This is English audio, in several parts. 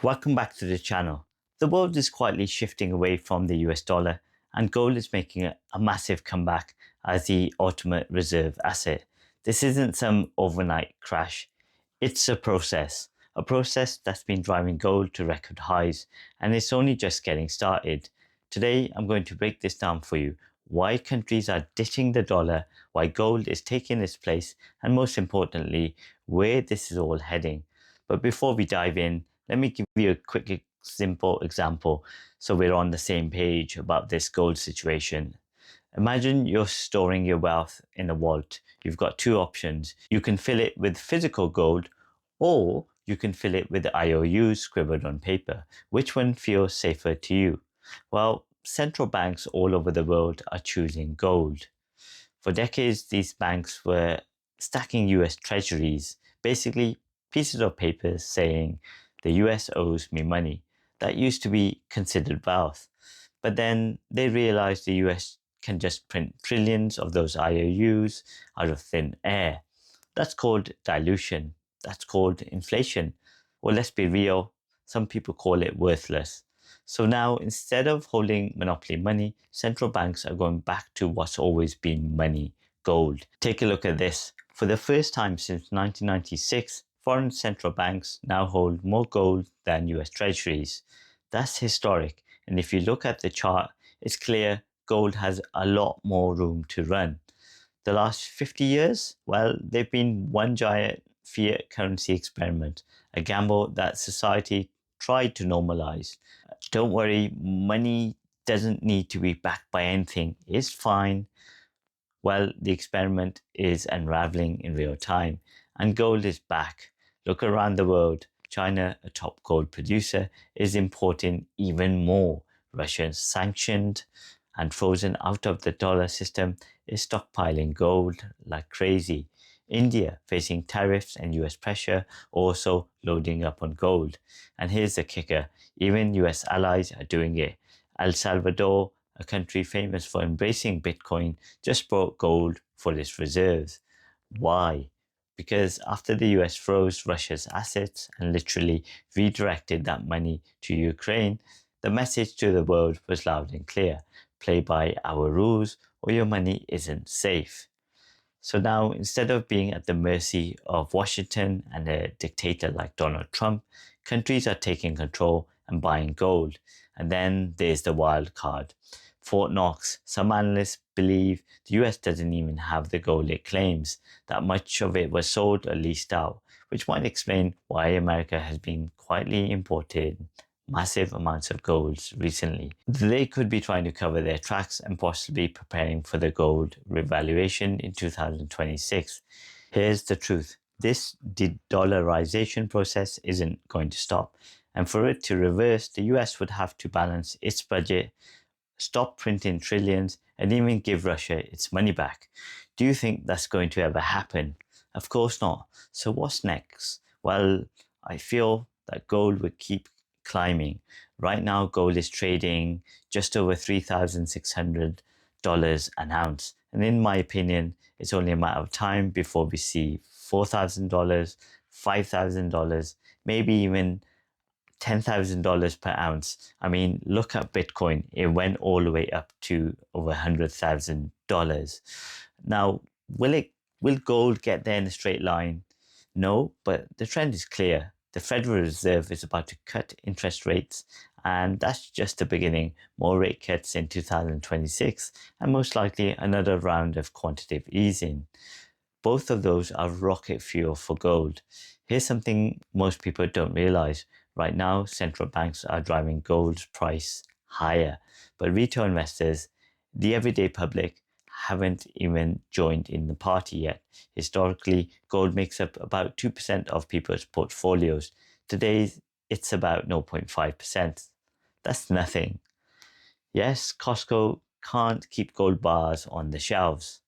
Welcome back to the channel. The world is quietly shifting away from the US dollar, and gold is making a massive comeback as the ultimate reserve asset. This isn't some overnight crash, it's a process that's been driving gold to record highs, and it's only just getting started. Today, I'm going to break this down for you: why countries are ditching the dollar, why gold is taking its place, and most importantly, where this is all heading. But before we dive in, let me give you a quick, simple example so we're on the same page about this gold situation. Imagine you're storing your wealth in a vault. You've got two options. You can fill it with physical gold, or you can fill it with IOUs scribbled on paper. Which one feels safer to you? Well, central banks all over the world are choosing gold. For decades, these banks were stacking US Treasuries, basically pieces of paper saying, the US owes me money. That used to be considered wealth. But then they realized the US can just print trillions of those IOUs out of thin air. That's called dilution. That's called inflation. Or let's be real, some people call it worthless. So now, instead of holding monopoly money, central banks are going back to what's always been money: gold. Take a look at this. For the first time since 1996, foreign central banks now hold more gold than US Treasuries. That's historic. And if you look at the chart, it's clear gold has a lot more room to run. The last 50 years, well, they've been one giant fiat currency experiment, a gamble that society tried to normalize. Don't worry, money doesn't need to be backed by anything. It's fine. Well, the experiment is unraveling in real time, and gold is back. Look around the world. China, a top gold producer, is importing even more. Russia, sanctioned and frozen out of the dollar system, is stockpiling gold like crazy. India, facing tariffs and US pressure, also loading up on gold. And here's the kicker: even US allies are doing it. El Salvador, a country famous for embracing Bitcoin, just bought gold for its reserves. Why? Because after the US froze Russia's assets and literally redirected that money to Ukraine, the message to the world was loud and clear: play by our rules or your money isn't safe. So now, instead of being at the mercy of Washington and a dictator like Donald Trump, countries are taking control and buying gold. And then there's the wild card: Fort Knox. Some analysts believe the US doesn't even have the gold it claims, that much of it was sold or leased out, which might explain why America has been quietly importing massive amounts of gold recently. They could be trying to cover their tracks and possibly preparing for the gold revaluation in 2026. Here's the truth: this de-dollarization process isn't going to stop. And for it to reverse, the US would have to balance its budget, stop printing trillions, and even give Russia its money back. Do you think that's going to ever happen? Of course not. So what's next? Well, I feel that gold will keep climbing. Right now, gold is trading just over $3,600 an ounce. And in my opinion, it's only a matter of time before we see $4,000, $5,000, maybe even $10,000 per ounce. I mean, look at Bitcoin. It went all the way up to over $100,000. Now, will gold get there in a straight line? No, but the trend is clear. The Federal Reserve is about to cut interest rates, and that's just the beginning. More rate cuts in 2026, and most likely another round of quantitative easing. Both of those are rocket fuel for gold. Here's something most people don't realize. Right now, central banks are driving gold's price higher, but retail investors, the everyday public, haven't even joined in the party yet. Historically, gold makes up about 2% of people's portfolios. Today, it's about 0.5%. That's nothing. Yes, Costco can't keep gold bars on the shelves,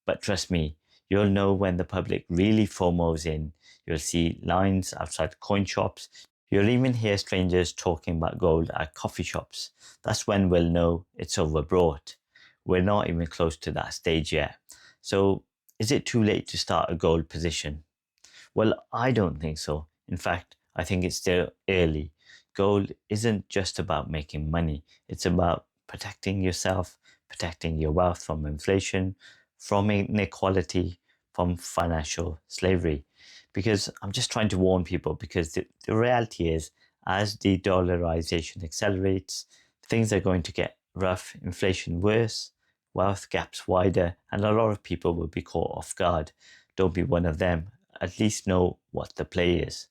but trust me, you'll know when the public really FOMOs in. You'll see lines outside coin shops. You'll even hear strangers talking about gold at coffee shops. That's when we'll know it's overbought. We're not even close to that stage yet. So, is it too late to start a gold position? Well, I don't think so. In fact, I think it's still early. gold isn't just about making money, it's about protecting yourself, protecting your wealth from inflation, from inequality, from financial slavery. Because I'm just trying to warn people, because the reality is, as de-dollarization accelerates, things are going to get rough, inflation worse, wealth gaps wider, and a lot of people will be caught off guard. Don't be one of them. At least know what the play is.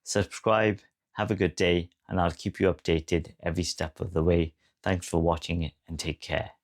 Subscribe, have a good day, and I'll keep you updated every step of the way. Thanks for watching and take care.